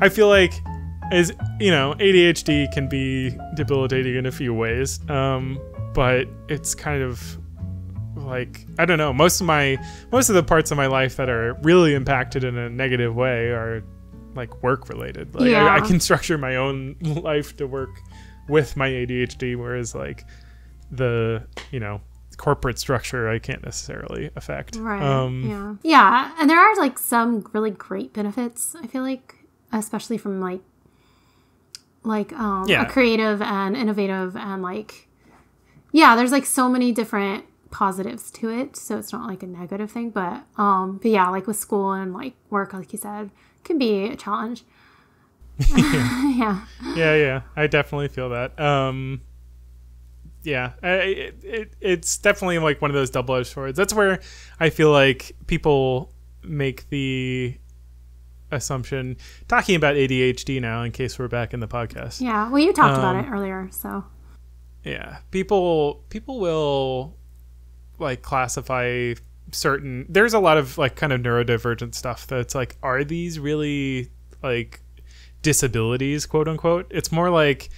I feel like, as you know, ADHD can be debilitating in a few ways, but it's kind of like, I don't know, most of the parts of my life that are really impacted in a negative way are like work related. Like I can structure my own life to work with my ADHD, whereas like the, you know, corporate structure I can't necessarily affect. Right. Yeah. And there are like some really great benefits, I feel like, especially from like a creative and innovative and like, there's like so many different positives to it, so it's not like a negative thing, but yeah, like with school and like work, like you said, can be a challenge. Yeah, I definitely feel that. It's definitely like one of those double-edged swords. That's where I feel like people make the assumption, talking about ADHD now, in case we're back in the podcast. Yeah, well, you talked about it earlier, so. Yeah, people will like classify certain, there's a lot of like kind of neurodivergent stuff that's like, are these really like disabilities, quote unquote? It's more like,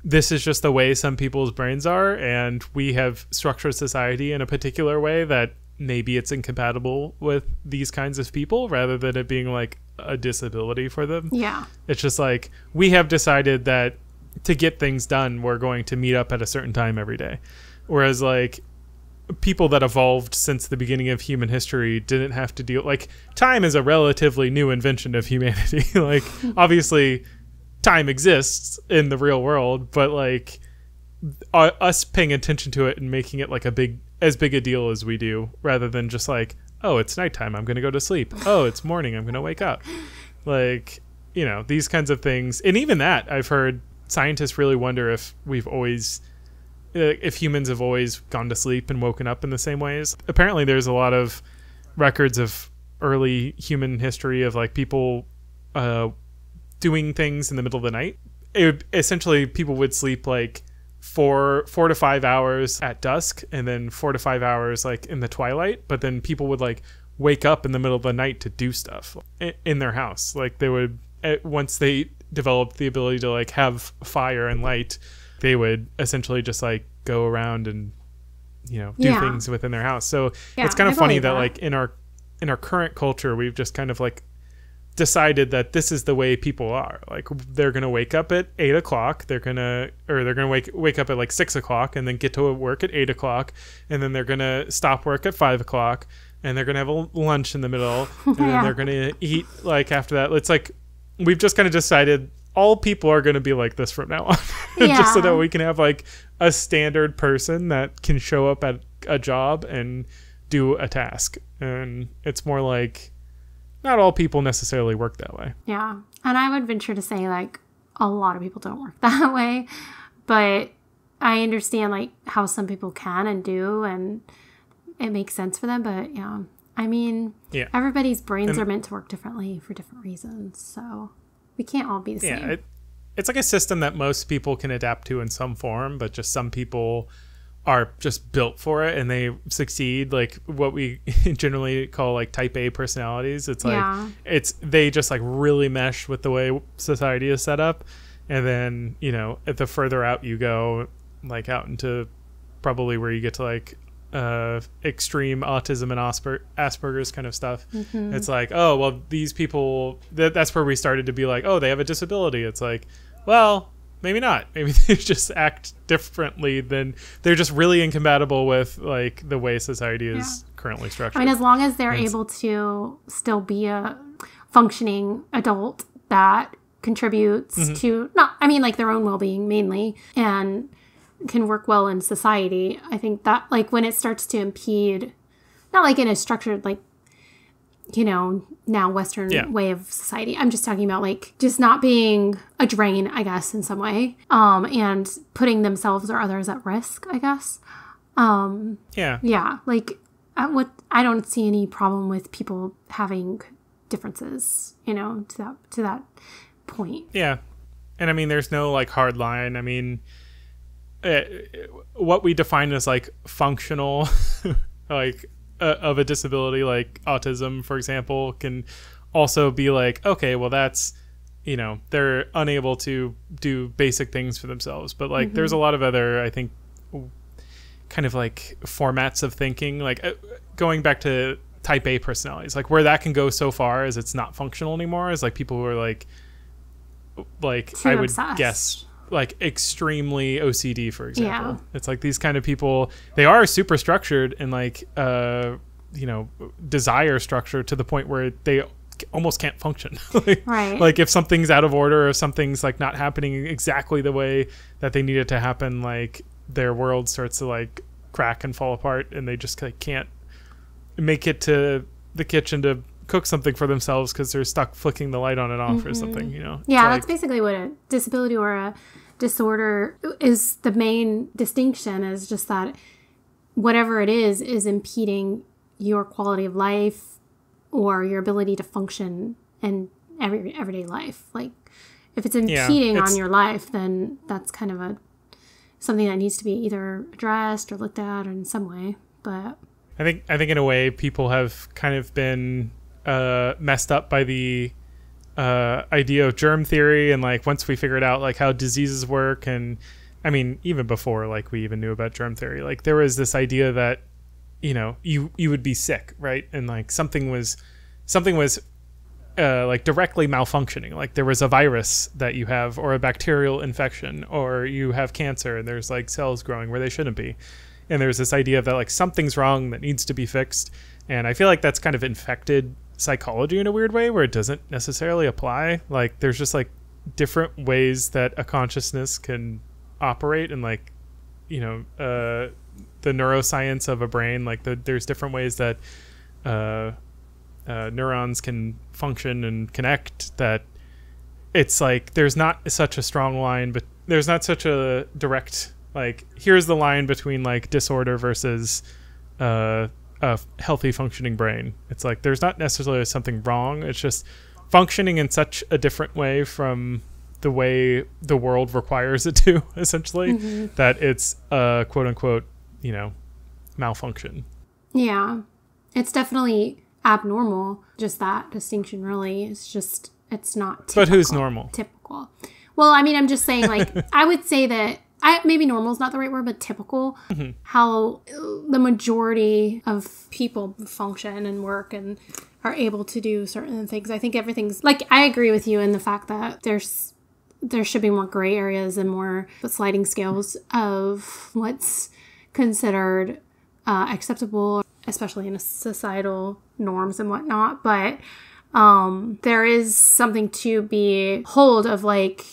this is just the way some people's brains are, and we have structured society in a particular way that maybe it's incompatible with these kinds of people, rather than it being like a disability for them. Yeah. It's just like, we have decided that to get things done, we're going to meet up at a certain time every day. Whereas like people that evolved since the beginning of human history didn't have to deal, like, time is a relatively new invention of humanity. Like, obviously time exists in the real world, but like us paying attention to it and making it like as big a deal as we do, rather than just like, oh, it's nighttime, I'm going to go to sleep. Oh, it's morning, I'm going to wake up. Like, you know, these kinds of things. And even that, I've heard scientists really wonder if humans have always gone to sleep and woken up in the same ways. Apparently there's a lot of records of early human history of like people doing things in the middle of the night. Essentially people would sleep like 4 to 5 hours at dusk, and then 4 to 5 hours like in the twilight, but then people would like wake up in the middle of the night to do stuff in their house. Like they would, once they developed the ability to like have fire and light, they would essentially just like go around and, you know, do things within their house. So it's kind of funny that like in our current culture, we've just kind of like decided that this is the way people are. Like, they're gonna wake up at 8 o'clock, they're gonna wake up at like 6 o'clock, and then get to work at 8 o'clock, and then they're gonna stop work at 5 o'clock, and they're gonna have a lunch in the middle, and then they're gonna eat like after that. It's like we've just kind of decided all people are going to be like this from now on. Just so that we can have like a standard person that can show up at a job and do a task. And it's more like, not all people necessarily work that way. Yeah. And I would venture to say like a lot of people don't work that way, but I understand like how some people can and do, and it makes sense for them. But yeah, I mean, everybody's brains are meant to work differently for different reasons. So we can't all be the same. It's like a system that most people can adapt to in some form, but just some people are just built for it and they succeed. Like what we generally call like type A personalities. It's like, they just like really mesh with the way society is set up. And then, you know, the further out you go, like out into probably where you get to like extreme autism and Asperger's kind of stuff. It's like, oh, well, these people, that's where we started to be like, oh, they have a disability. It's like, well, maybe not. Maybe they just act differently than, they're just really incompatible with like the way society is currently structured. I mean, as long as they're able to still be a functioning adult that contributes to, like their own well-being mainly, and can work well in society. I think that like when it starts to impede, not like in a structured like, you know, now Western way of society. I'm just talking about like just not being a drain, I guess, in some way, and putting themselves or others at risk, I guess. Like I don't see any problem with people having differences, you know, to that point. Yeah, and I mean, there's no like hard line. I mean, what we define as like functional, like of a disability, like autism, for example, can also be like, okay, well, that's you know, they're unable to do basic things for themselves. But like there's a lot of other, I think, kind of like formats of thinking, like going back to type A personalities, like where that can go so far as it's not functional anymore, is like people who are like Too I would obsessed. guess like extremely OCD, for example. It's like these kind of people, they are super structured and like you know, desire structure to the point where they almost can't function. Right. Like if something's out of order or something's like not happening exactly the way that they need it to happen, like their world starts to like crack and fall apart, and they just like can't make it to the kitchen to cook something for themselves because they're stuck flicking the light on and off or something, you know? Yeah, It's that's basically what a disability or a disorder is. The main distinction is just that whatever it is impeding your quality of life or your ability to function in everyday life. Like if it's impeding on your life, then that's kind of something that needs to be either addressed or looked at in some way. But I think in a way people have kind of been messed up by the idea of germ theory, and like once we figured out like how diseases work, and I mean even before like we even knew about germ theory, like there was this idea that, you know, you would be sick, right? And like something was like directly malfunctioning. Like there was a virus that you have, or a bacterial infection, or you have cancer and there's like cells growing where they shouldn't be. And there's this idea that like something's wrong that needs to be fixed. And I feel like that's kind of infected psychology in a weird way, where it doesn't necessarily apply. Like there's just like different ways that a consciousness can operate, and like, you know, the neuroscience of a brain, like there's different ways that neurons can function and connect, that it's like there's not such a strong line, but there's not such a direct like here's the line between like disorder versus a healthy functioning brain. It's like there's not necessarily something wrong, it's just functioning in such a different way from the way the world requires it to, essentially, that it's quote unquote, you know, malfunction. Yeah, it's definitely abnormal. Just that distinction, really. It's just, it's not typical. But who's normal? Typical. Well, I mean, I'm just saying, like, I would say that maybe normal is not the right word, but typical. How the majority of people function and work and are able to do certain things. I think everything's like, I agree with you in the fact that there should be more gray areas and more sliding scales of what's considered acceptable, especially in societal norms and whatnot. But there is something to be hold of, like,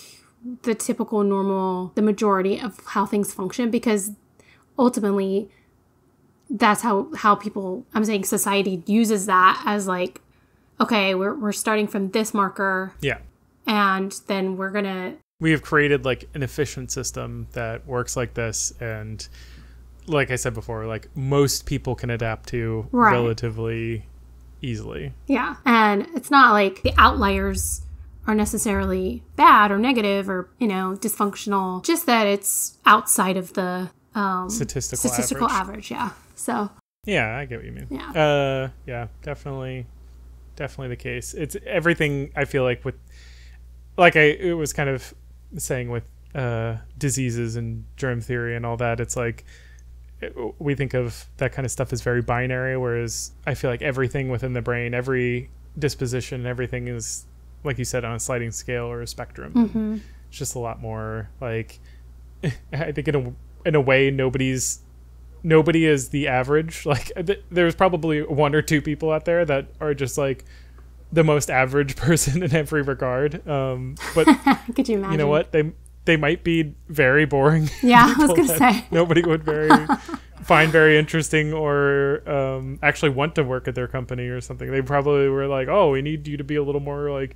the typical normal, the majority of how things function, because ultimately that's how people, I'm saying society uses that as like, okay, we're starting from this marker. Yeah. And then we have created like an efficient system that works like this, and like I said before, like most people can adapt to relatively easily. Yeah. And it's not like the outliers are necessarily bad or negative or, you know, dysfunctional, just that it's outside of the statistical average. Yeah. So yeah, I get what you mean. Yeah. Yeah, definitely the case. It's everything. I feel like with, like it was kind of saying with diseases and germ theory and all that, it's like we think of that kind of stuff as very binary, whereas I feel like everything within the brain, every disposition, everything is, like you said, on a sliding scale or a spectrum. It's just a lot more like, I think in a way nobody is the average. Like there's probably one or two people out there that are just like the most average person in every regard. But could you imagine? You know what? They might be very boring. Yeah, I was gonna say nobody would find very interesting or actually want to work at their company or something. They probably were like, oh, we need you to be a little more like,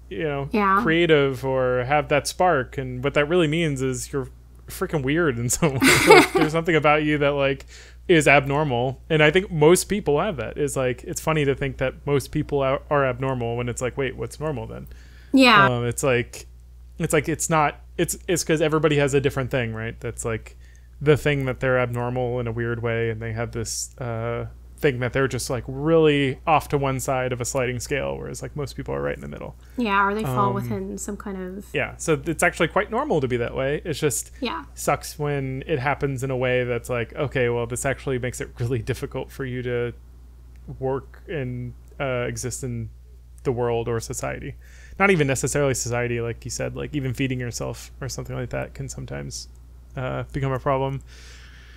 you know, creative or have that spark. And what that really means is you're freaking weird in some way. Like, there's something about you that like is abnormal. And I think most people have that. Is like, it's funny to think that most people are abnormal when it's like, wait, what's normal then? Yeah. It's not, it's because everybody has a different thing, right? That's like the thing that they're abnormal in a weird way, and they have this think that they're just like really off to one side of a sliding scale, whereas like most people are right in the middle. Yeah, or they fall within some kind of... Yeah, so it's actually quite normal to be that way. It's just sucks when it happens in a way that's like, okay, well, this actually makes it really difficult for you to work and exist in the world or society. Not even necessarily society, like you said, like even feeding yourself or something like that can sometimes become a problem.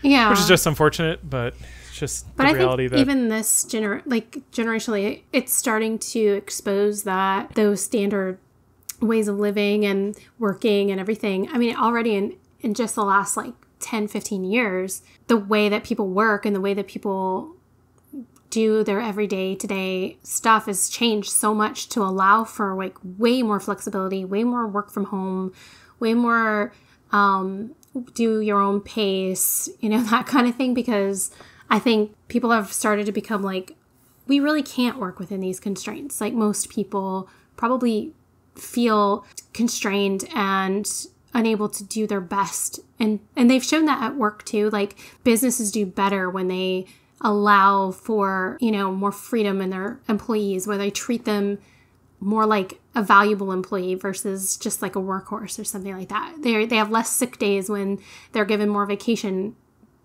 Yeah, which is just unfortunate, but it's just the reality. But I think even this generationally, it's starting to expose that those standard ways of living and working and everything. I mean, already in just the last like 10, 15 years, the way that people work and the way that people do their everyday today stuff has changed so much to allow for like way more flexibility, way more work from home, way more do your own pace, that kind of thing, because I think people have started to become like, we really can't work within these constraints. Like most people probably feel constrained and unable to do their best. And they've shown that at work too. Like businesses do better when they allow for, more freedom in their employees, where they treat them more like a valuable employee versus just like a workhorse or something like that. They have less sick days when they're given more vacation,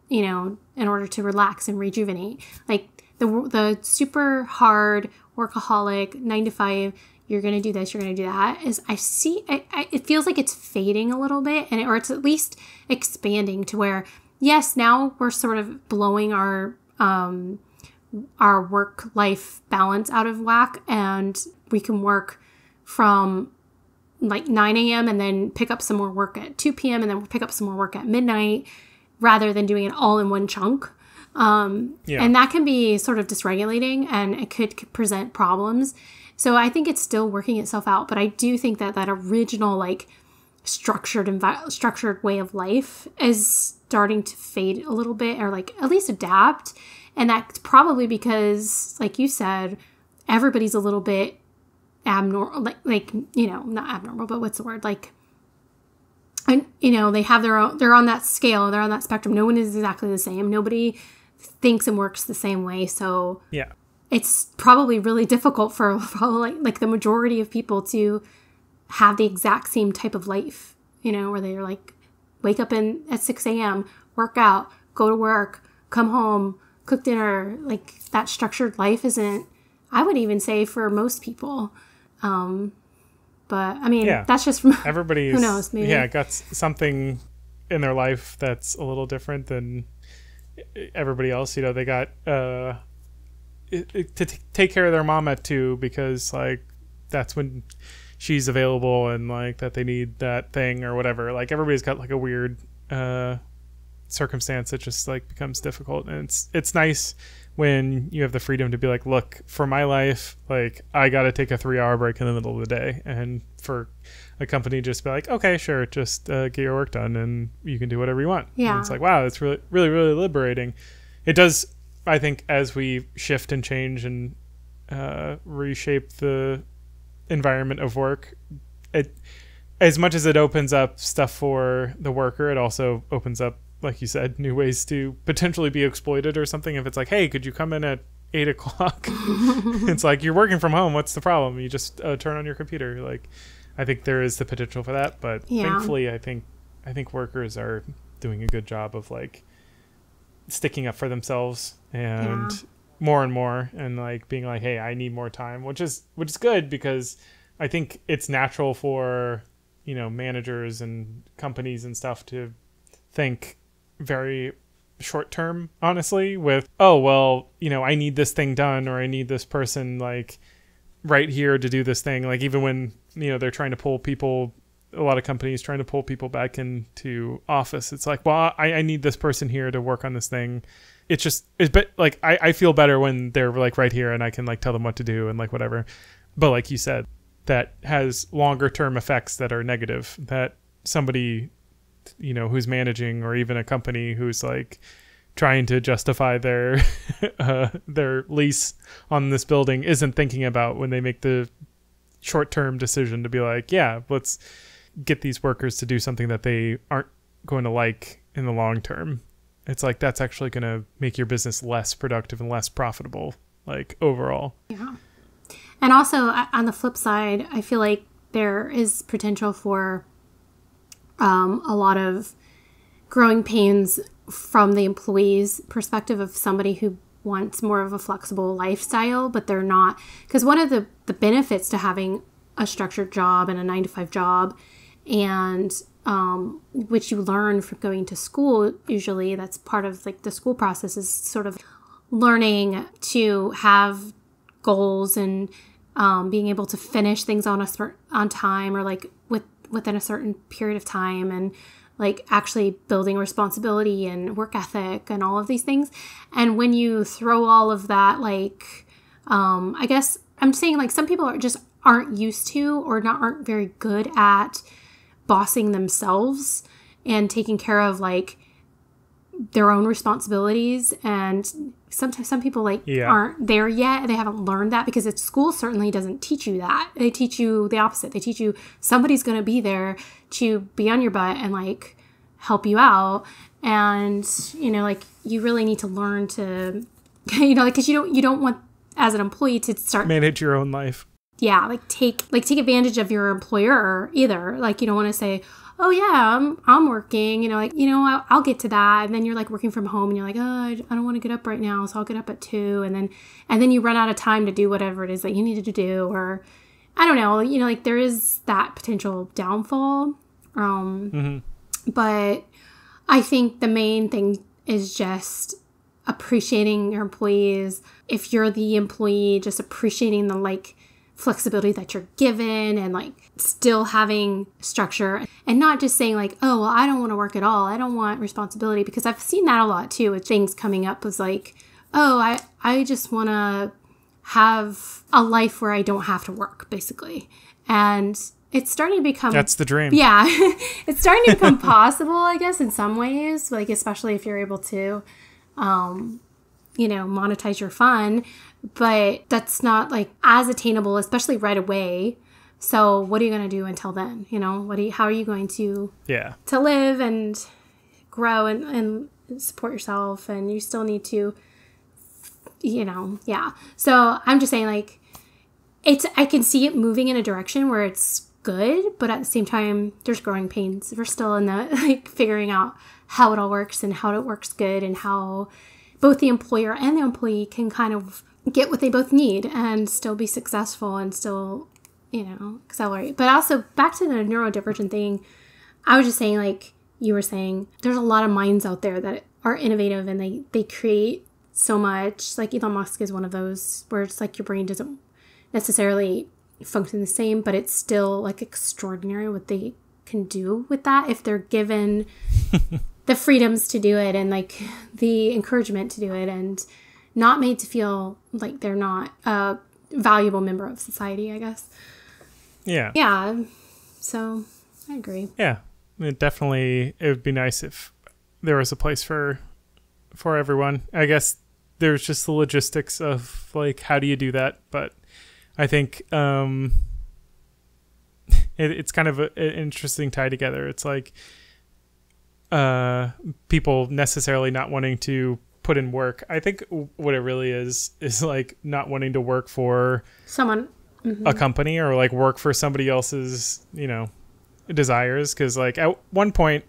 in order to relax and rejuvenate. Like the super hard workaholic 9 to 5, you're going to do this, you're going to do that, is it feels like it's fading a little bit, or it's at least expanding to where, yes, now we're sort of blowing our work-life balance out of whack, and we can work from like 9 a.m. and then pick up some more work at 2 p.m. and then pick up some more work at midnight, rather than doing it all in one chunk. And that can be sort of dysregulating, and it could present problems. So I think it's still working itself out, but I do think that original like structured way of life is starting to fade a little bit, or like at least adapt. And that's probably because, like you said, everybody's a little bit abnormal, not abnormal, but what's the word? Like, and, they have their own, they're on that scale, they're on that spectrum. No one is exactly the same. Nobody thinks and works the same way. So yeah, it's probably really difficult for like the majority of people to have the exact same type of life, where they're like, wake up at 6 a.m., work out, go to work, come home, cook dinner. Like that structured life isn't, I would even say, for most people. But I mean, that's just from everybody's, who knows, maybe. Yeah, got something in their life that's a little different than everybody else. They got to take care of their mom at 2 because like that's when she's available, and like that they need that thing or whatever. Like everybody's got like a weird circumstance that just like becomes difficult, and it's nice when you have the freedom to be like, look, for my life, like I got to take a 3-hour break in the middle of the day, and for a company just be like, okay, sure, just get your work done and you can do whatever you want. And it's like, wow, it's really, really, really liberating. It does, I think, as we shift and change and reshape the environment of work, it, as much as it opens up stuff for the worker, it also opens up, like you said, new ways to potentially be exploited or something. If it's like, hey, could you come in at 8 o'clock? It's like, you're working from home. What's the problem? You just turn on your computer. Like, I think there is the potential for that. But thankfully, I think workers are doing a good job of like sticking up for themselves and more and more, and like being like, hey, I need more time, which is good, because I think it's natural for, managers and companies and stuff to think very short term, honestly, with, oh, well, I need this thing done, or I need this person like right here to do this thing. Like even when, they're trying to pull people, a lot of companies trying to pull people back into office, it's like, well, I need this person here to work on this thing. But like, I feel better when they're like right here and I can like tell them what to do and like whatever. But like you said, that has longer term effects that are negative, that somebody, who's managing, or even a company who's like trying to justify their their lease on this building isn't thinking about when they make the short-term decision to be like, yeah, let's get these workers to do something that they aren't going to like in the long term. it's like that's actually going to make your business less productive and less profitable, like overall. Yeah. And also on the flip side, I feel like there is potential for a lot of growing pains from the employee's perspective of somebody who wants more of a flexible lifestyle, but they're not. Because one of the benefits to having a structured job and a 9-to-5 job, and which you learn from going to school, usually that's part of like the school process, is sort of learning to have goals and being able to finish things on time, or like within a certain period of time, and like actually building responsibility and work ethic and all of these things. And when you throw all of that, like, I guess I'm saying like some people aren't used to or aren't very good at bossing themselves and taking care of like their own responsibilities. And sometimes some people aren't there yet. They haven't learned that, because school certainly doesn't teach you that. They teach you the opposite. They teach you somebody's going to be there to be on your butt and like help you out. And, like you really need to learn to, because you don't want as an employee to start manage your own life. Yeah. Like take advantage of your employer either. Like, you don't want to say, oh yeah, I'm working, I'll get to that. And then you're like working from home and you're like, oh, I don't want to get up right now, so I'll get up at 2. And then you run out of time to do whatever it is that you needed to do. Or I don't know, like there is that potential downfall. But I think the main thing is just appreciating your employees. If you're the employee, just appreciating the like flexibility that you're given, and like still having structure, and not just saying like, oh, well, I don't want to work at all, I don't want responsibility, because I've seen that a lot too with things coming up was like, oh, I just want to have a life where I don't have to work, basically. And it's starting to become, that's the dream. Yeah. It's starting to become possible, I guess, in some ways, like especially if you're able to monetize your fun. But that's not like as attainable, especially right away. So what are you going to do until then? How are you going to live and grow and support yourself? And you still need to, So I'm just saying, like, I can see it moving in a direction where it's good, but at the same time, there's growing pains. We're still in the like figuring out how it all works and how it works good, and how both the employer and the employee can kind of get what they both need and still be successful and still, accelerate. But also back to the neurodivergent thing, I was just saying, like you were saying, there's a lot of minds out there that are innovative and they create so much. Like Elon Musk is one of those where it's like your brain doesn't necessarily function the same, but it's still like extraordinary what they can do with that if they're given the freedoms to do it and like the encouragement to do it, and not made to feel like they're not a valuable member of society, I guess. Yeah. Yeah. So I agree. Yeah. It would be nice if there was a place for everyone. I guess there's just the logistics of like, how do you do that? But I think it's kind of an interesting tie together. It's like people necessarily not wanting to put in work. I think what it really is like not wanting to work for someone, a company, or like work for somebody else's, desires. Because like at one point,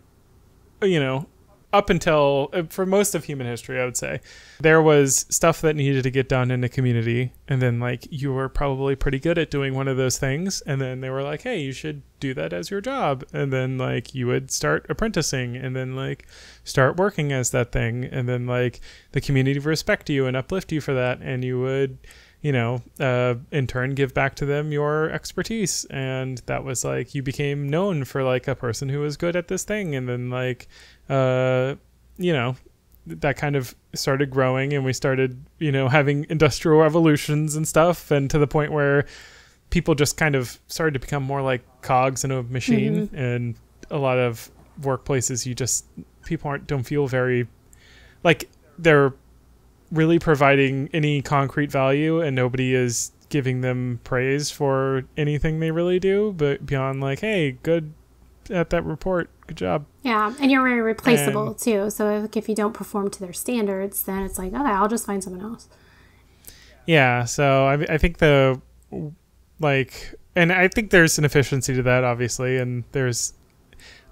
up until for most of human history, I would say there was stuff that needed to get done in a community, and then like you were probably pretty good at doing one of those things, and then they were like, hey, you should do that as your job, and then like you would start apprenticing and then like start working as that thing, and then like the community would respect you and uplift you for that, and you would in turn give back to them your expertise, and that was like you became known for like a person who was good at this thing, and then like that kind of started growing, and we started having industrial revolutions and stuff, and to the point where people just kind of started to become more like cogs in a machine. And a lot of workplaces, people don't feel very like they're really providing any concrete value, and nobody is giving them praise for anything they really do, but beyond like, hey, good at that report. Good job. Yeah, and you're very replaceable too. So if you don't perform to their standards, then it's like, okay, I'll just find someone else. Yeah, so I think and I think there's an efficiency to that, obviously, and there's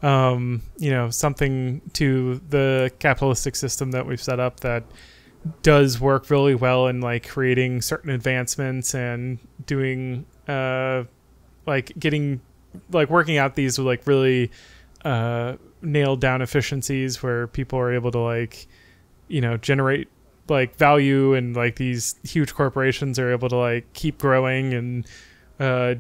something to the capitalistic system that we've set up that does work really well in like creating certain advancements and doing working out these like really nailed down efficiencies where people are able to like generate like value, and like these huge corporations are able to like keep growing and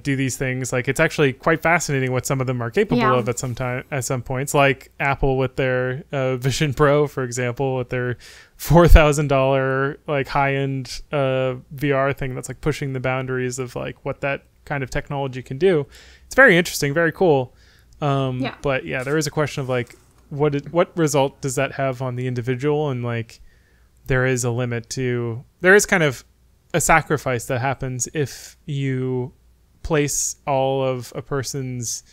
do these things. Like it's actually quite fascinating what some of them are capable of at some points, like Apple with their Vision Pro, for example, with their $4,000 like high-end VR thing that's like pushing the boundaries of like what that kind of technology can do. It's very interesting, very cool. But yeah, there is a question of like what result does that have on the individual, and like there is a limit to, there is kind of a sacrifice that happens if you place all of a person's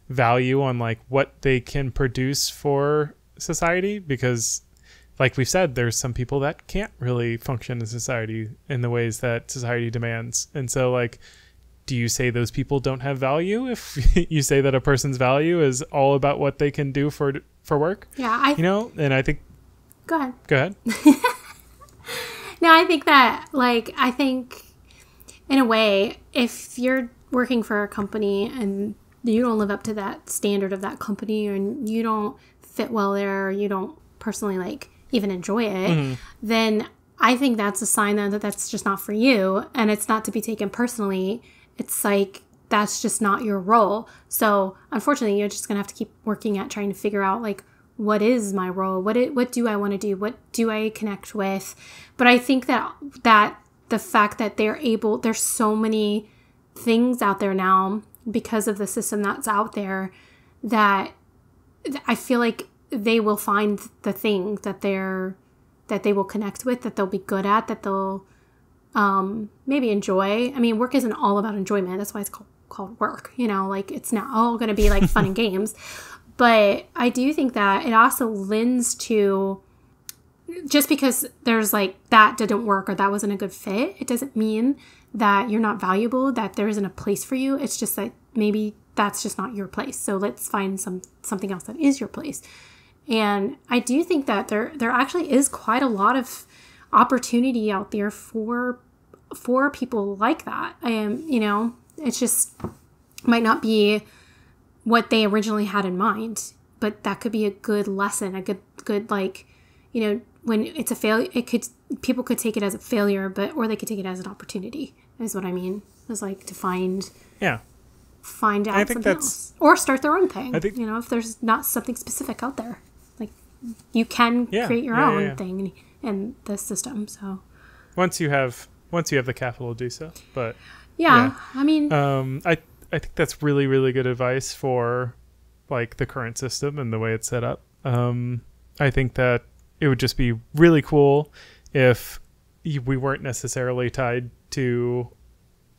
value on like what they can produce for society, because like we've said, there's some people that can't really function in society in the ways that society demands. And so like, do you say those people don't have value if you say that a person's value is all about what they can do for work? Yeah, and I think Go ahead. No, I think that, like, in a way, if you're working for a company and you don't live up to that standard of that company, and you don't fit well there, or you don't personally, like, even enjoy it, then I think that's a sign that that's just not for you, and it's not to be taken personally. It's like, that's just not your role. So, unfortunately, you're just going to have to keep working at trying to figure out, like, what is my role? What do I want to do? What do I connect with? But I think that the fact that there's so many things out there now because of the system that's out there, that I feel like they will find the thing that they will connect with, that they'll be good at, that they'll maybe enjoy. I mean, work isn't all about enjoyment. That's why it's called work. Like it's not all going to be like fun and games. But I do think that it also lends to, just because there's like that didn't work or that wasn't a good fit, it doesn't mean that you're not valuable, that there isn't a place for you. It's just that maybe that's just not your place. So let's find something else that is your place. And I do think that there actually is quite a lot of opportunity out there for people like that. It's just might not be what they originally had in mind, but that could be a good lesson, a good like, when it's a failure, people could take it as a failure, or they could take it as an opportunity, is what I mean. It's like to find out something else, or start their own thing. I think, if there's not something specific out there, like you can create your own thing in the system. So once you have the capital to do so, but I mean, I think that's really, really good advice for like the current system and the way it's set up. I think that it would just be really cool if we weren't necessarily tied to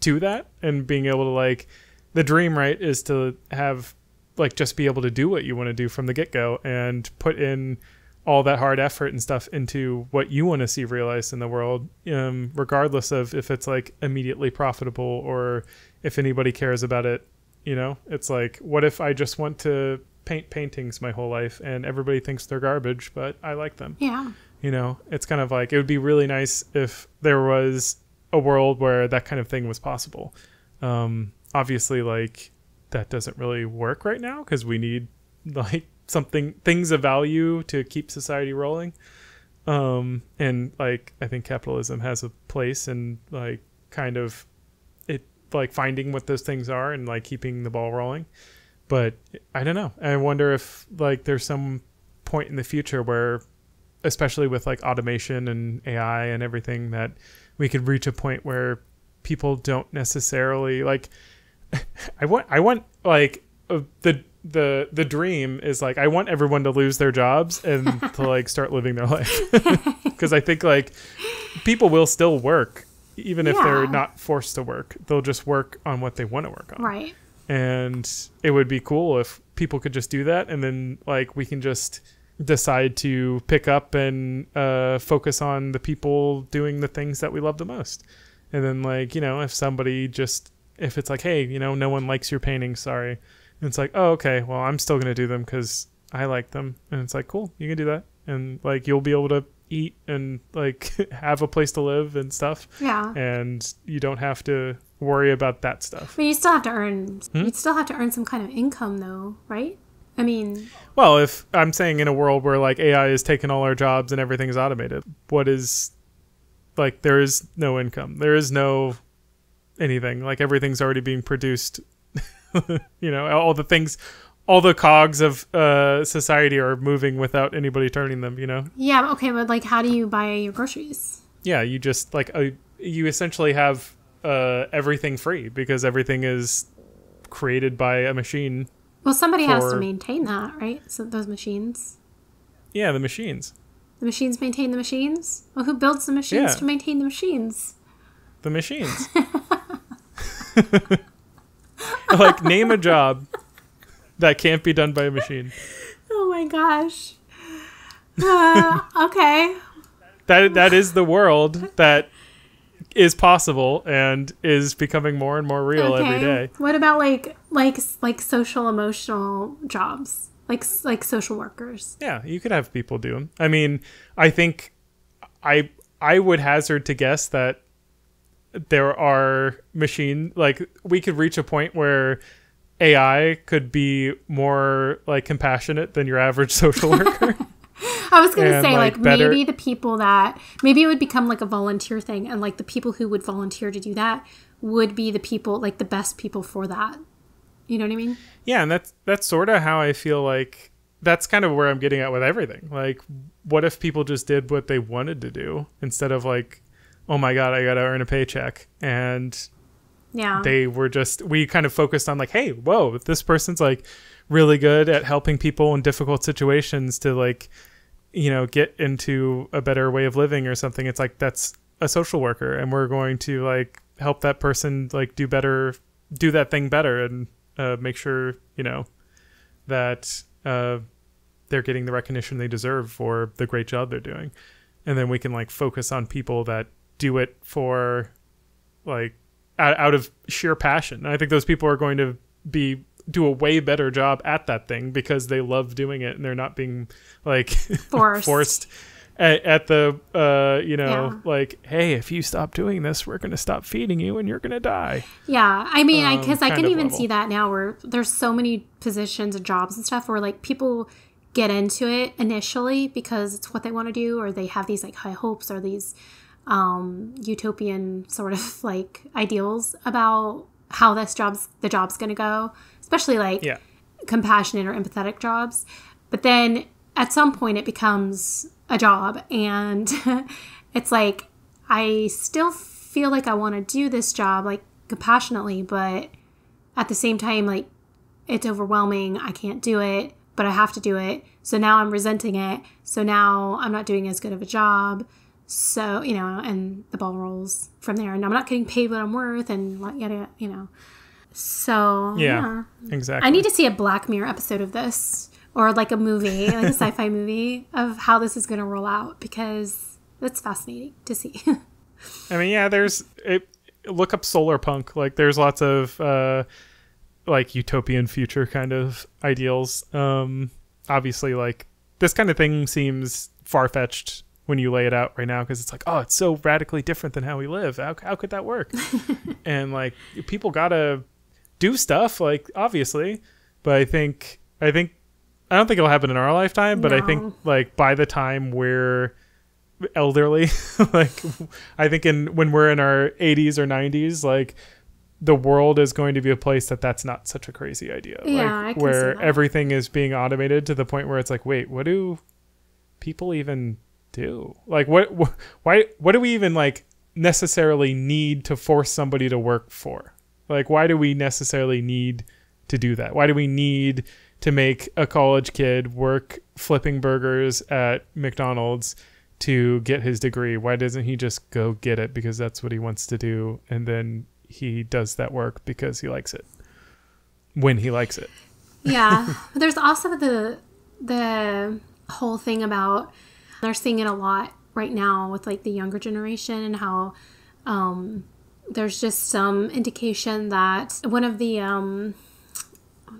that, and being able to like, the dream, right, is to have like just be able to do what you want to do from the get-go and put in all that hard effort and stuff into what you want to see realized in the world, regardless of if it's like immediately profitable or if anybody cares about it. It's like, what if I just want to paint paintings my whole life and everybody thinks they're garbage, but I like them? Yeah. It's kind of like, it would be really nice if there was a world where that kind of thing was possible. Obviously, like, that doesn't really work right now because we need like things of value to keep society rolling. And like, I think capitalism has a place in like kind of it, like finding what those things are and like keeping the ball rolling. But I don't know. I wonder if like there's some point in the future where, especially with like automation and AI and everything, that we could reach a point where people don't necessarily like, I want like the dream is like, I want everyone to lose their jobs and to like start living their life. Because I think like people will still work even if they're not forced to work. They'll just work on what they want to work on. Right. And it would be cool if people could just do that, and then like we can just decide to pick up and focus on the people doing the things that we love the most. And then like, you know, if it's like, hey, you know, no one likes your painting, sorry, and it's like, oh, okay, well, I'm still gonna do them because I like them. And it's like, cool, you can do that, and like you'll be able to eat and like have a place to live and stuff. Yeah. And you don't have to worry about that stuff. But you still have to earn you'd still have to earn some kind of income though, right? I mean, well, if I'm saying in a world where like AI is taking all our jobs and everything's automated, what is like, there is no income, there is no anything, like everything's already being produced. You know, all the cogs of society are moving without anybody turning them, you know? Yeah, okay, but like how do you buy your groceries? Yeah, you just like you essentially have everything free because everything is created by a machine. Well, somebody has to maintain that, right? So those machines. Yeah, the machines. The machines maintain the machines? Well, who builds the machines to maintain the machines? The machines. Like, name a job that can't be done by a machine. Oh my gosh. Okay. That is the world that is possible and is becoming more and more real every day. What about like social emotional jobs, like social workers? Yeah, you could have people do them. I mean, I think I would hazard to guess that there are we could reach a point where AI could be more like compassionate than your average social worker. I was going to say, like, better. maybe the people that, maybe it would become like a volunteer thing. And like the people who would volunteer to do that would be the people, like the best people for that. You know what I mean? Yeah. And that's sort of how I feel like that's kind of where I'm getting at with everything. Like, what if people just did what they wanted to do instead of like, oh my God, I got to earn a paycheck. And yeah, we kind of focused on like, hey, whoa, if this person's like really good at helping people in difficult situations to like, you know, get into a better way of living or something. It's like, that's a social worker, and we're going to like help that person like do that thing better, and make sure, you know, that they're getting the recognition they deserve for the great job they're doing. And then we can like focus on people that do it for like out of sheer passion. And I think those people are going to do a way better job at that thing because they love doing it, and they're not being like forced at the like, hey, if you stop doing this, we're going to stop feeding you and you're going to die. Yeah. I mean, because I can even see that now where there's so many positions and jobs and stuff where like people get into it initially because it's what they want to do, or they have these like high hopes or these utopian sort of like ideals about how the job's going to go, especially like compassionate or empathetic jobs. But then at some point it becomes a job, and it's like, I still feel like I want to do this job like compassionately, but at the same time, like, it's overwhelming. I can't do it, but I have to do it. So now I'm resenting it. So now I'm not doing as good of a job. So, you know, and the ball rolls from there, and I'm not getting paid what I'm worth, and yada, you know. So, yeah, exactly. I need to see a Black Mirror episode of this, or like a movie, like a sci-fi movie of how this is going to roll out, because that's fascinating to see. I mean, yeah, look up solar punk. Like, there's lots of like utopian future kind of ideals. Obviously, like, this kind of thing seems far-fetched when you lay it out right now, because it's like, oh, it's so radically different than how we live. How could that work? And like, people gotta do stuff, like, obviously, but I don't think it'll happen in our lifetime, but no. I think like by the time we're elderly, like, I think when we're in our 80s or 90s, like, the world is going to be a place that's not such a crazy idea. Yeah, like, where everything is being automated to the point where it's like, wait, what do people even do? Like, why do we even like necessarily need to force somebody to work for? Like, why do we necessarily need to do that? Why do we need to make a college kid work flipping burgers at McDonald's to get his degree? Why doesn't he just go get it because that's what he wants to do, and then he does that work because he likes it when he likes it? Yeah. There's also the whole thing about, they're seeing it a lot right now with like the younger generation, and how there's just some indication that one of the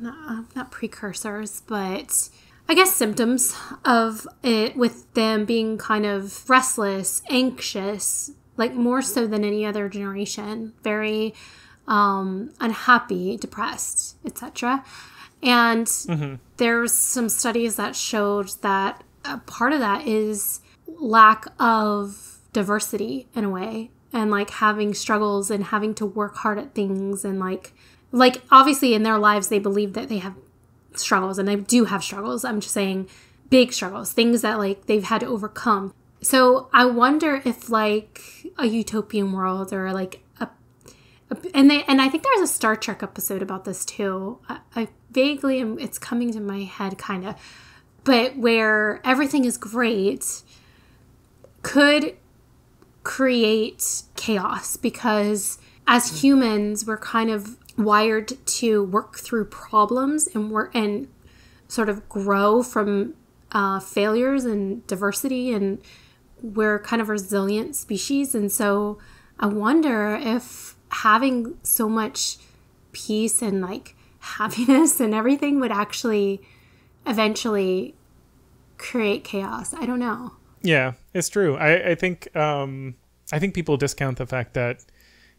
not precursors, but I guess symptoms of it, with them being kind of restless, anxious, like more so than any other generation, very unhappy, depressed, etc. And there's some studies that showed that a part of that is lack of diversity in a way, and like having struggles and having to work hard at things, and like obviously in their lives they believe that they have struggles, and they do have struggles. I'm just saying big struggles, things that like they've had to overcome. So I wonder if like a utopian world, or like and I think there's a Star Trek episode about this too. I vaguely it's coming to my head kind of, but where everything is great could create chaos, because as humans we're kind of wired to work through problems and sort of grow from failures and diversity, and we're kind of a resilient species. And so I wonder if having so much peace and like happiness and everything would actually eventually create chaos. I don't know. Yeah, it's true. I think people discount the fact that,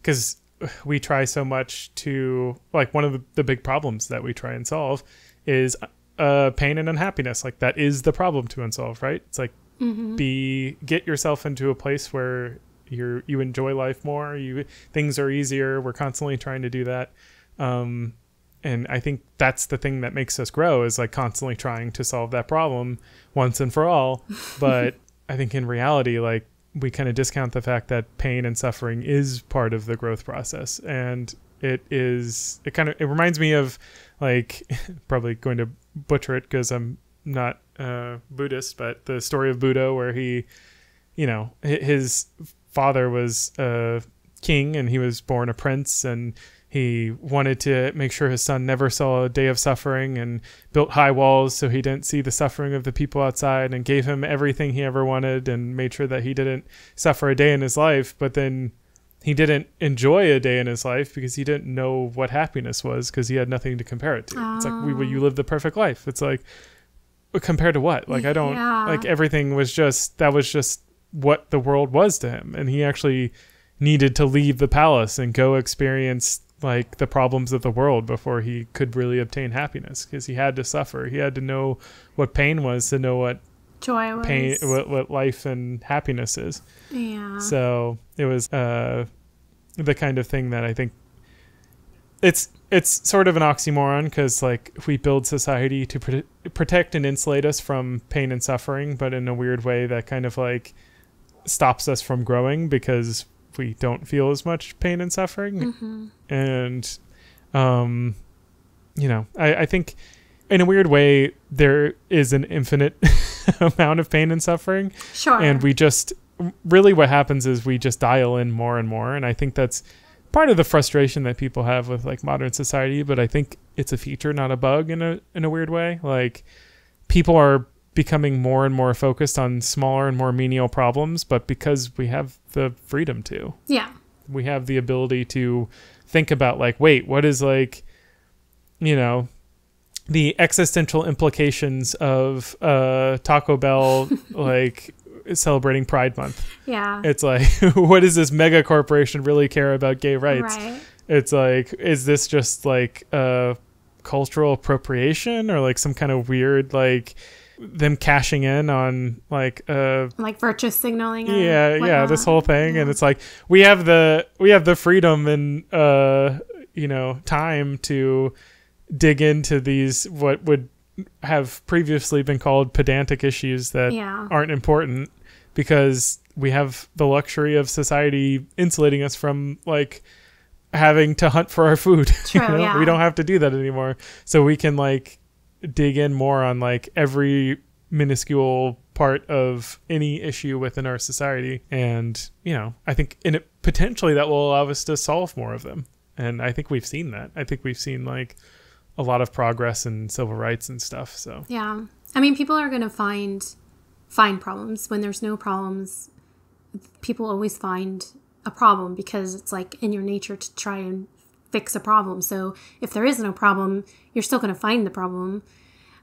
because we try so much to, like, one of the big problems that we try and solve is pain and unhappiness. Like, that is the problem to unsolve, right? It's like, get yourself into a place where you enjoy life more, things are easier. We're constantly trying to do that. And I think that's the thing that makes us grow, is like constantly trying to solve that problem once and for all. But I think in reality, like, we kind of discount the fact that pain and suffering is part of the growth process. And it reminds me of, like, probably going to butcher it because I'm not Buddhist, but the story of Buddha, where he, his father was a king and he was born a prince, and he wanted to make sure his son never saw a day of suffering, and built high walls so he didn't see the suffering of the people outside, and gave him everything he ever wanted, and made sure that he didn't suffer a day in his life. But then he didn't enjoy a day in his life because he didn't know what happiness was, because he had nothing to compare it to. It's like, you live the perfect life. It's like, compared to what? Like, I don't, like, everything was just what the world was to him. And he actually needed to leave the palace and go experience like the problems of the world before he could really obtain happiness, because he had to suffer. He had to know what pain was to know what joy was, pain, what life and happiness is. Yeah. So it was the kind of thing that I think it's sort of an oxymoron, because like we build society to protect and insulate us from pain and suffering, but in a weird way that kind of like stops us from growing, because we don't feel as much pain and suffering. And I think in a weird way there is an infinite amount of pain and suffering. Sure. And we just really, what happens is we just dial in more and more. And I think that's part of the frustration that people have with like modern society, but I think it's a feature, not a bug, in a weird way. Like, people are becoming more and more focused on smaller and more menial problems, but because we have the freedom to. Yeah. We have the ability to think about like, wait, what is like, the existential implications of Taco Bell like celebrating Pride Month. Yeah. It's like, what does this mega corporation really care about gay rights? Right. It's like, is this just like cultural appropriation, or like some kind of weird like them cashing in on like virtue signaling? Yeah, this whole thing. Yeah. And it's like, we have the freedom and time to dig into these what would have previously been called pedantic issues that aren't important, because we have the luxury of society insulating us from like having to hunt for our food. True, yeah. We don't have to do that anymore, so we can like dig in more on like every minuscule part of any issue within our society. And I think potentially that will allow us to solve more of them. And I think we've seen that. I think we've seen like a lot of progress in civil rights and stuff. So yeah, I mean, people are going to find problems. When there's no problems, people always find a problem, because it's like in your nature to try and fix a problem. So if there is no problem, you're still going to find the problem.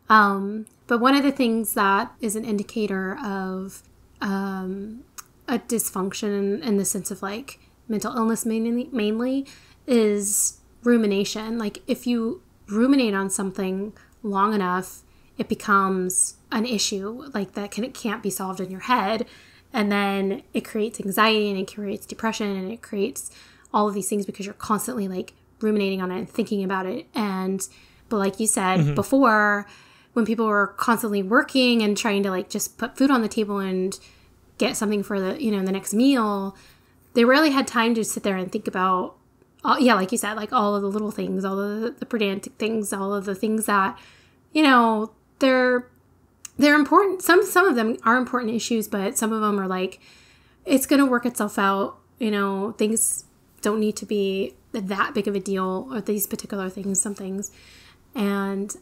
But one of the things that is an indicator of a dysfunction in the sense of like mental illness mainly is rumination. Like if you ruminate on something long enough, it becomes an issue like that it can't be solved in your head. And then it creates anxiety and it creates depression and it creates all of these things because you're constantly like ruminating on it and thinking about it. But like you said before, when people were constantly working and trying to like just put food on the table and get something for the, the next meal, they rarely had time to sit there and think about, like you said, like all of the little things, all of the pedantic things, all of the things that, they're important. Some of them are important issues, but some of them are like, it's going to work itself out. Things don't need to be that big of a deal, or these particular things, some things. And,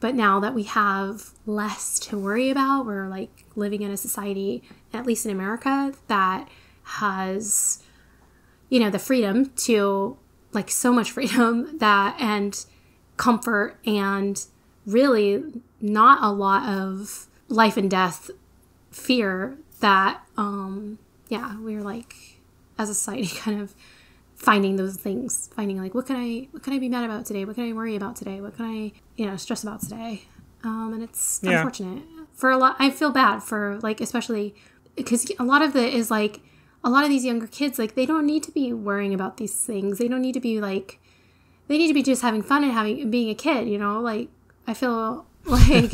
but now that we have less to worry about, we're like living in a society, at least in America, that has, the freedom to, like, so much freedom and comfort, and really not a lot of life and death fear that, we're like, as a society, kind of finding those things, like, what can I be mad about today? What can I worry about today? What can I, stress about today? And it's unfortunate for a lot. I feel bad for, like, especially because a lot of these younger kids, like, they don't need to be worrying about these things. They don't need to be like, they need to be just having fun and being a kid, like, I feel like,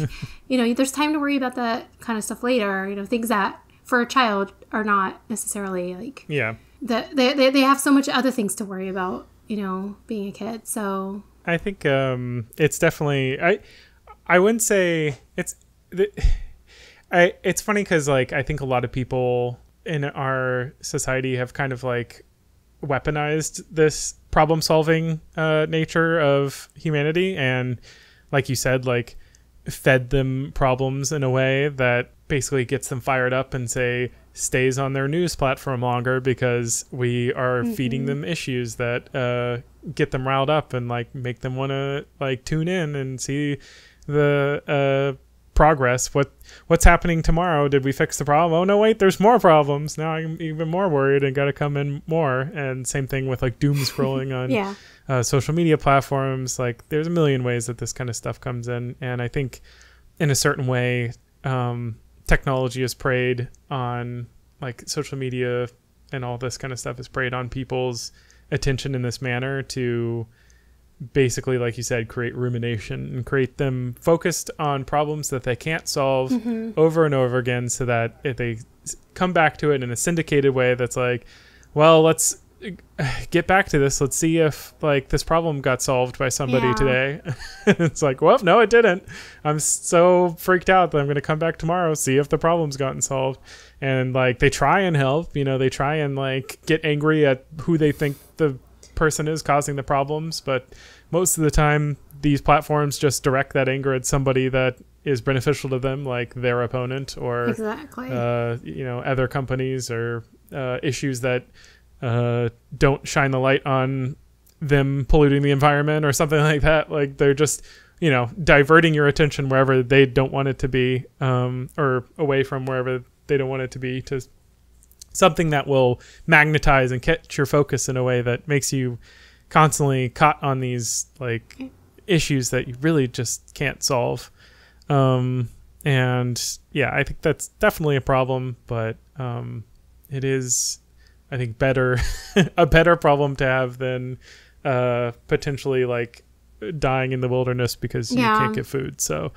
there's time to worry about that kind of stuff later, things that for a child are not necessarily like, they have so much other things to worry about, being a kid. So I think it's definitely, I wouldn't say it's funny because, like, I think a lot of people in our society have kind of like weaponized this problem solving nature of humanity, and like you said, like, fed them problems in a way that basically gets them fired up and stays on their news platform longer, because we are feeding them issues that get them riled up and like make them want to like tune in and see the progress. What's happening tomorrow? Did we fix the problem? Oh no, wait, there's more problems. Now I'm even more worried and got to come in more. And same thing with like doom scrolling on social media platforms. Like, there's a million ways that this kind of stuff comes in, and I think in a certain way technology is preyed on, like, social media and all this kind of stuff is preyed on people's attention in this manner to basically, like you said, create rumination and create them focused on problems that they can't solve over and over again, so that if they come back to it in a syndicated way that's like, well, let's get back to this. Let's see if, like, this problem got solved by somebody today. It's like, well, no, it didn't. I'm so freaked out that I'm going to come back tomorrow, see if the problem's gotten solved. And, like, they try and help, they try and, like, get angry at who they think the person is causing the problems, but most of the time these platforms just direct that anger at somebody that is beneficial to them, like their opponent or other companies or issues that don't shine the light on them polluting the environment or something like that. Like, they're just diverting your attention wherever they don't want it to be, or away from wherever they don't want it to be, to something that will magnetize and catch your focus in a way that makes you constantly caught on these, like, issues that you really just can't solve. And I think that's definitely a problem, but it is, I think, a better problem to have than potentially, like, dying in the wilderness because you can't get food. So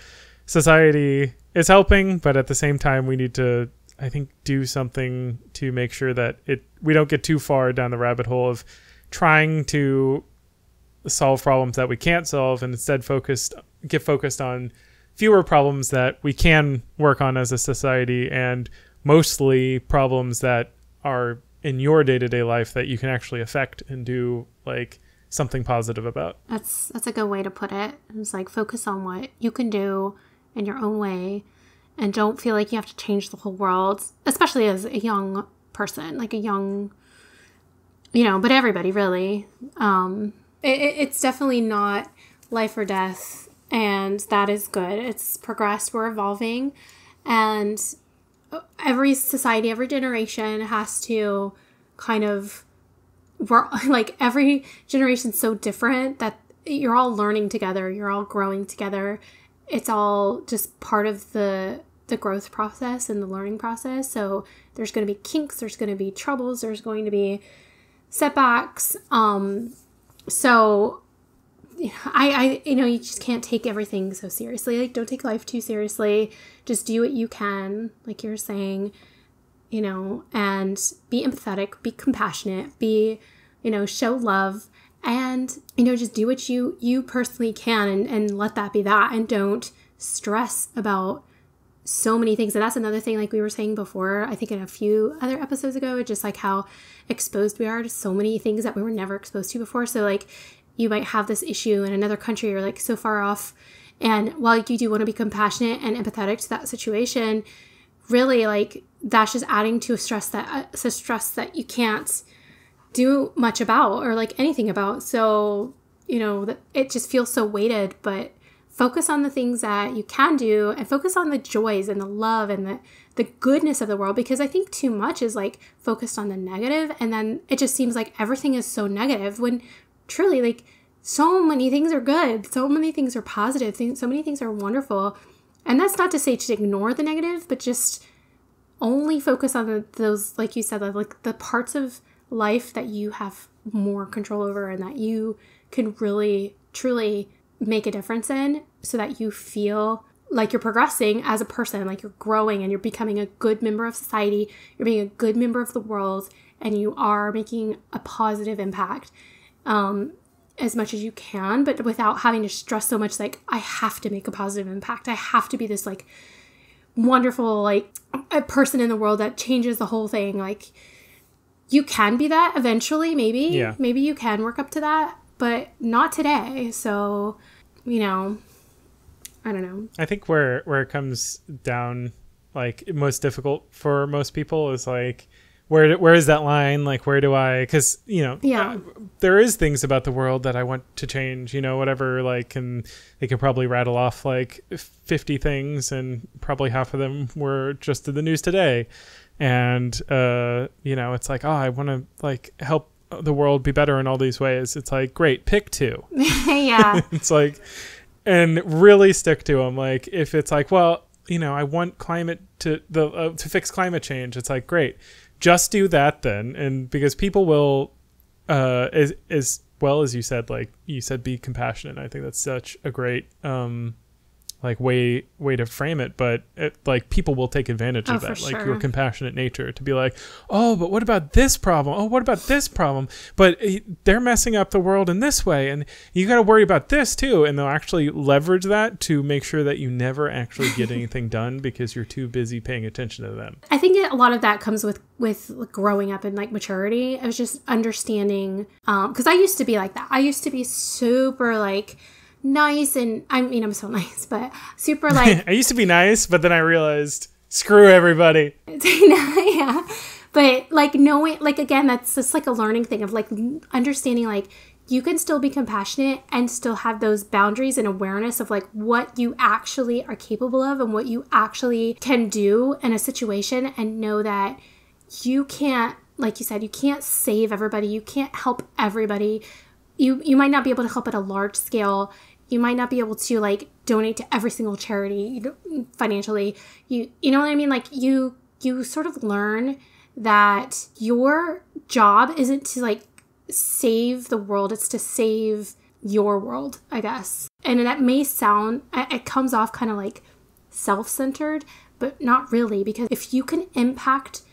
society is helping, but at the same time we need to, I think, do something to make sure that we don't get too far down the rabbit hole of trying to solve problems that we can't solve, and instead get focused on fewer problems that we can work on as a society, and mostly problems that are in your day-to-day life that you can actually affect and do, like, something positive about. That's a good way to put it. It's like focus on what you can do in your own way and don't feel like you have to change the whole world, especially as a young person, like a young, but everybody really. It's definitely not life or death, and that is good. It's progressed. We're evolving, and every society, every generation has to kind of, we're like every generation's so different that you're all learning together. You're all growing together. It's all just part of the growth process and the learning process. So there's going to be kinks. There's going to be troubles. There's going to be setbacks. So I you just can't take everything so seriously. Like, don't take life too seriously. Just do what you can, like you're saying, and be empathetic, be compassionate, be, show love, and, just do what you personally can and let that be that. And don't stress about so many things. And that's another thing, like we were saying before, I think in a few other episodes ago, just like how exposed we are to so many things that we were never exposed to before. So like, you might have this issue in another country, you're like so far off. And while you do want to be compassionate and empathetic to that situation, really like that's just adding to a stress that you can't do much about or like anything about. So, it just feels so weighted, but focus on the things that you can do and focus on the joys and the love and the goodness of the world, because I think too much is like focused on the negative, and then it just seems like everything is so negative when truly, like, so many things are good. So many things are positive. So many things are wonderful. And that's not to say to ignore the negative, but just only focus on those, like you said, like the parts of life that you have more control over and that you can really, truly make a difference in, so that you feel like you're progressing as a person, like you're growing and you're becoming a good member of society. You're being a good member of the world, and you are making a positive impact. As much as you can, but without having to stress so much, like, I have to make a positive impact. I have to be this, like, wonderful, like, a person in the world that changes the whole thing. Like, you can be that eventually, maybe. Yeah. Maybe you can work up to that, but not today. So, I don't know. I think where it comes down, like, most difficult for most people is, like, where is that line? Like, where do I, because, there is things about the world that I want to change, whatever, like, and they could probably rattle off like 50 things, and probably half of them were just in the news today. And, it's like, oh, I want to like help the world be better in all these ways. It's like, great, pick two. Yeah. It's like, and really stick to them. Like, if it's like, well, I want climate to fix climate change. It's like, great. Just do that then, and because people will, as well as you said, like you said, be compassionate. I think that's such a great, way to frame it. But like people will take advantage of that, like your compassionate nature, to be like, oh, but what about this problem? Oh, what about this problem? But they're messing up the world in this way, and you got to worry about this too. And they'll actually leverage that to make sure that you never actually get anything done because you're too busy paying attention to them. I think a lot of that comes with growing up and like maturity. I was just understanding, because I used to be like that. I used to be super like nice, and I'm so nice, but super like I used to be nice, but then I realized screw everybody. Yeah, but like knowing, like, again, that's just like a learning thing of like understanding, like you can still be compassionate and still have those boundaries and awareness of like what you actually are capable of and what you actually can do in a situation, and know that you can't, like you said, you can't save everybody, you can't help everybody. You might not be able to help at a large scale. You might not be able to like donate to every single charity financially. You know what I mean? Like you sort of learn that your job isn't to like save the world. It's to save your world, I guess. And that may sound, it comes off kind of like self-centered, but not really, because if you can impact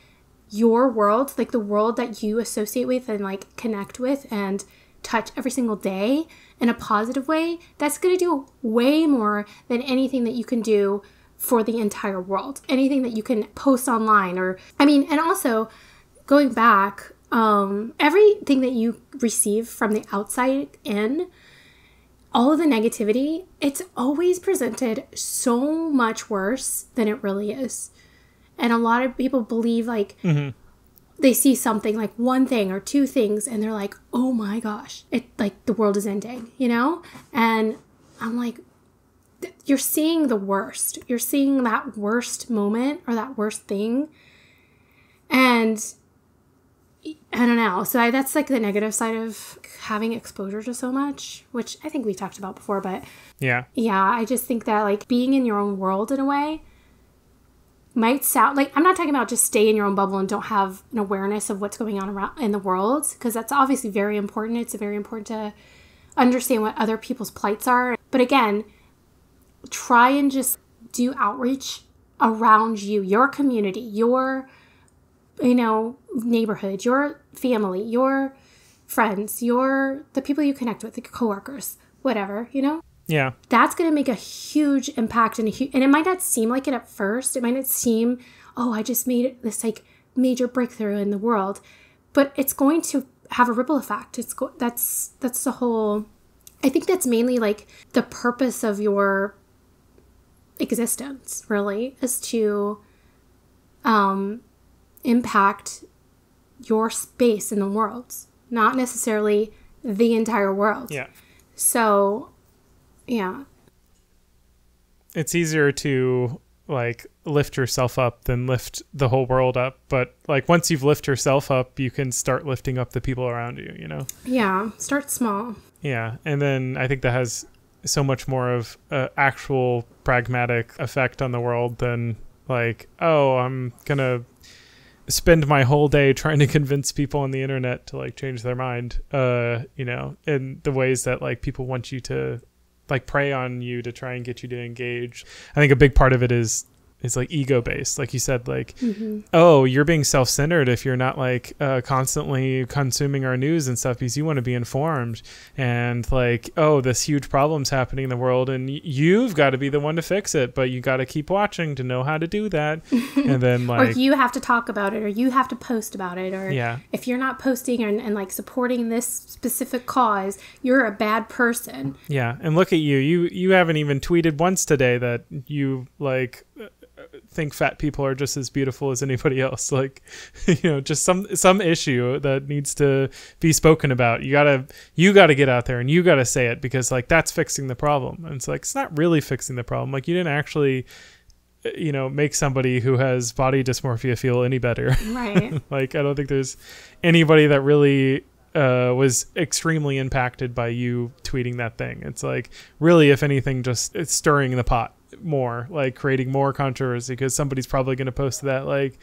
your world, like the world that you associate with and like connect with and touch every single day in a positive way, that's going to do way more than anything that you can do for the entire world. Anything that you can post online, or, and also going back, everything that you receive from the outside in, all of the negativity, it's always presented so much worse than it really is. And a lot of people believe like they see something, like one thing or two things, and they're like, oh my gosh, it like the world is ending, you know? And I'm like, you're seeing the worst. You're seeing that worst moment or that worst thing. And I don't know. So that's like the negative side of having exposure to so much, which I think we talked about before. But yeah, I just think that like being in your own world in a way might sound like, I'm not talking about just stay in your own bubble and don't have an awareness of what's going on around in the world, because that's obviously very important. It's very important to understand what other people's plights are. But again, try and just do outreach around you, your community, your, you know, neighborhood, your family, your friends, the people you connect with, the coworkers, whatever, you know? Yeah. That's going to make a huge impact. And it might not seem like it at first. It might not seem, oh, I just made this like major breakthrough in the world. But it's going to have a ripple effect. That's the whole, I think that's mainly like the purpose of your existence, really, is to impact your space in the world, not necessarily the entire world. Yeah. So, yeah. It's easier to like lift yourself up than lift the whole world up. But like once you've lifted yourself up, you can start lifting up the people around you, you know? Yeah. Start small. Yeah. And then I think that has so much more of an actual pragmatic effect on the world than like, oh, I'm going to spend my whole day trying to convince people on the internet to like change their mind, you know, in the ways that like people want you to like prey on you to try and get you to engage. I think a big part of it is like ego based, like you said, like, oh, you're being self-centered if you're not like constantly consuming our news and stuff, because you want to be informed, and like, oh, this huge problem's happening in the world and you've got to be the one to fix it, but you got to keep watching to know how to do that. And then like, or you have to talk about it, or you have to post about it, or if you're not posting and like supporting this specific cause, you're a bad person. Yeah. And look at you haven't even tweeted once today that you like think fat people are just as beautiful as anybody else. Like, you know, just some issue that needs to be spoken about. You gotta get out there and you gotta say it, because like that's fixing the problem. And it's like, it's not really fixing the problem. Like you didn't actually, you know, make somebody who has body dysmorphia feel any better. Right. Like I don't think there's anybody that really was extremely impacted by you tweeting that thing. It's like, really, if anything, just it's stirring the pot more, like creating more controversy, because somebody's probably going to post that like,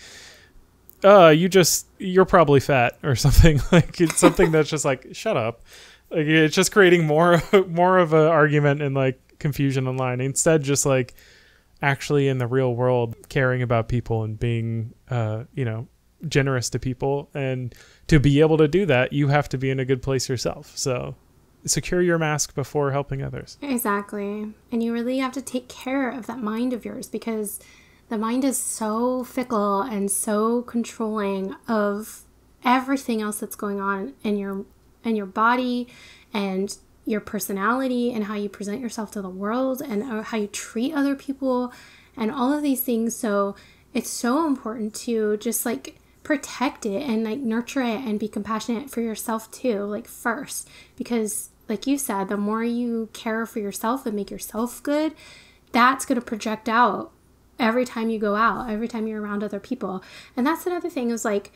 you're probably fat or something. Like it's something that's just like, shut up. Like it's just creating more of an argument and like confusion online, instead just like actually in the real world caring about people and being you know, generous to people. And to be able to do that, you have to be in a good place yourself. So secure your mask before helping others. Exactly. And you really have to take care of that mind of yours, because the mind is so fickle and so controlling of everything else that's going on in your body and your personality and how you present yourself to the world and how you treat other people and all of these things. So it's so important to just like protect it and like nurture it and be compassionate for yourself too, like first, because like you said, the more you care for yourself and make yourself good, that's going to project out every time you go out, every time you're around other people. And that's another thing, is like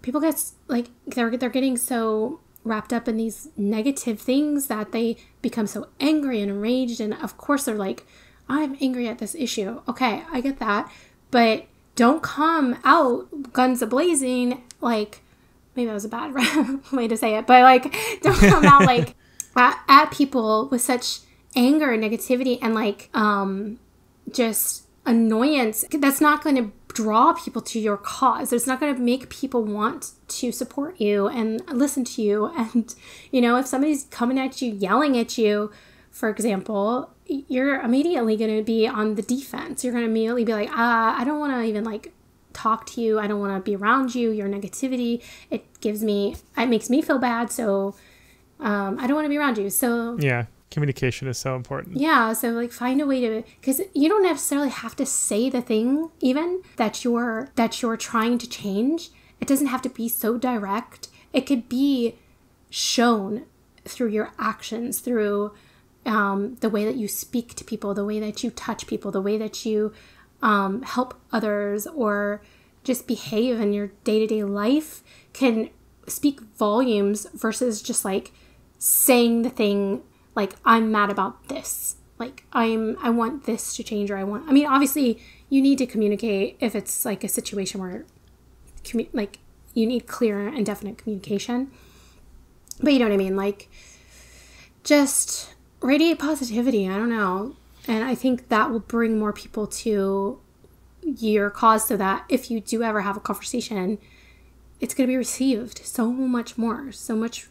people get like they're getting so wrapped up in these negative things that they become so angry and enraged, and of course they're like, I'm angry at this issue. Okay, I get that, but don't come out guns a-blazing, like, maybe that was a bad way to say it, but like, don't come out like at people with such anger and negativity and like just annoyance. That's not going to draw people to your cause. It's not going to make people want to support you and listen to you. And, you know, if somebody's coming at you, yelling at you, for example, you're immediately going to be on the defense. You're going to immediately be like, I don't want to even like talk to you. I don't want to be around you. Your negativity, it makes me feel bad. So I don't want to be around you. So yeah, communication is so important. Yeah. So like find a way to, because you don't necessarily have to say the thing even that you're trying to change. It doesn't have to be so direct. It could be shown through your actions, through the way that you speak to people, the way that you touch people, the way that you help others, or just behave in your day-to-day life can speak volumes versus just like saying the thing like, I'm mad about this. Like, I want this to change, or I mean, obviously you need to communicate if it's like a situation where you need clear and definite communication. But you know what I mean? Like, just radiate positivity. I don't know. And I think that will bring more people to your cause, so that if you do ever have a conversation, it's going to be received so much more, so much,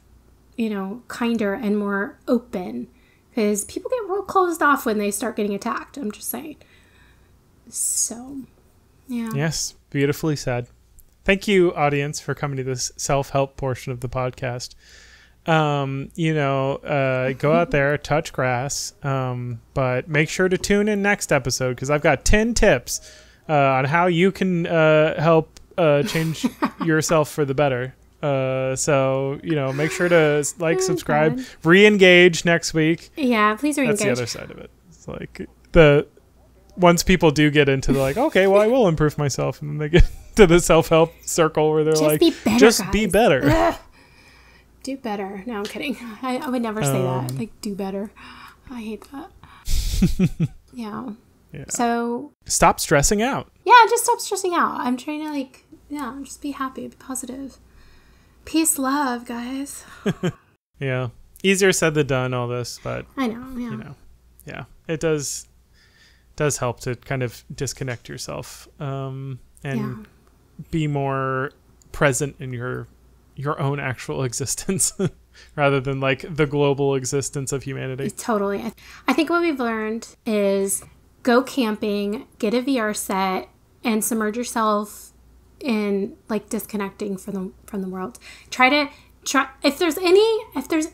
kinder and more open. Because people get real closed off when they start getting attacked. I'm just saying. So, yeah. Yes, beautifully said. Thank you, audience, for coming to this self-help portion of the podcast. Go out there, touch grass, but make sure to tune in next episode, because I've got 10 tips on how you can help change yourself for the better. So make sure to subscribe, God. Re-engage next week. Yeah, please re-engage. That's the other side of it. It's like once people do get into okay, well, I will improve myself, and then they get to the self-help circle where they're just be better. Ugh. Do better. No, I'm kidding. I would never say that. Like, do better. I hate that. Yeah. So stop stressing out. Yeah, just stop stressing out. I'm trying to just be happy, be positive. Peace, love, guys. Yeah. Easier said than done, all this, but I know. Yeah. It does help to kind of disconnect yourself and be more present in your own actual existence rather than the global existence of humanity. Totally. I think what we've learned is go camping, get a VR set, and submerge yourself in disconnecting from the world. Try if there's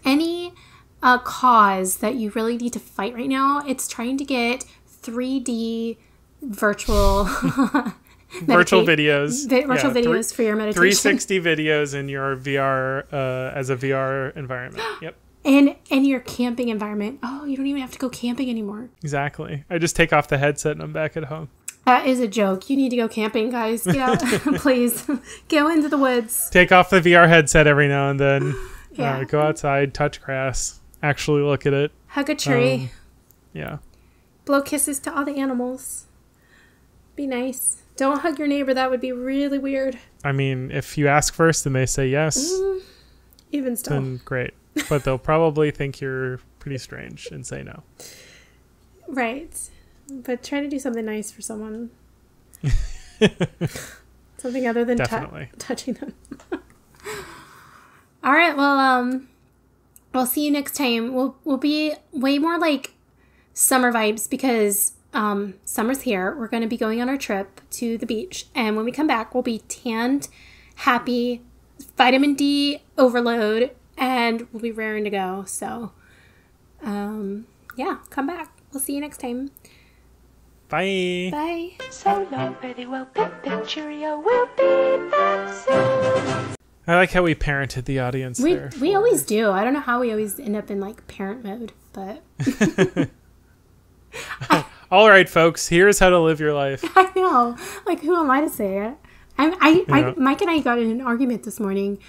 any cause that you really need to fight right now, it's trying to get 3D virtual videos. Virtual videos for your meditation. 360 videos in your VR as a VR environment. Yep. And your camping environment. Oh, you don't even have to go camping anymore. Exactly. I just take off the headset and I'm back at home. That is a joke. You need to go camping, guys. Get out. Please. Go into the woods. Take off the VR headset every now and then. Go outside, touch grass, actually look at it. Hug a tree. Yeah. Blow kisses to all the animals. Be nice. Don't hug your neighbor. That would be really weird. I mean, if you ask first and they say yes, even still, then great. But they'll probably think you're pretty strange and say no. Right. But try to do something nice for someone. Something other than touching them. All right. Well, we'll see you next time. We'll be way more summer vibes because summer's here. We're going to be going on our trip to the beach. And when we come back, we'll be tanned, happy, vitamin D overload, and we'll be raring to go. So, come back. We'll see you next time. Bye. Bye. So long, pretty well, pip, pip, cheerio, we'll be back soon. I like how we parented the audience there. We always do. I don't know how we always end up in parent mode, but... All right, folks, here's how to live your life. I know. Who am I to say it? Mike and I got in an argument this morning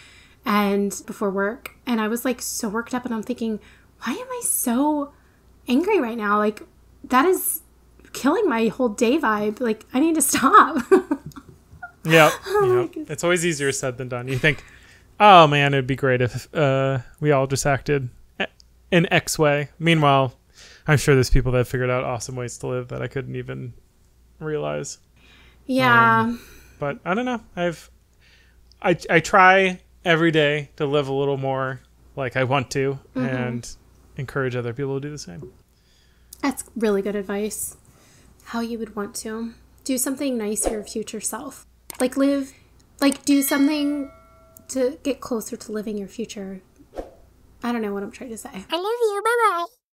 and before work, and I was so worked up, and I'm thinking, why am I so angry right now? That is killing my whole day vibe. I need to stop. Yep. It's always easier said than done. You think, oh man, it'd be great if we all just acted in X way. Meanwhile, I'm sure there's people that have figured out awesome ways to live that I couldn't even realize. Yeah. But I don't know. I try every day to live a little more like I want to, and encourage other people to do the same. That's really good advice. How you would want to do something nice for your future self. Like do something to get closer to living your future. I don't know what I'm trying to say. I love you. Bye-bye.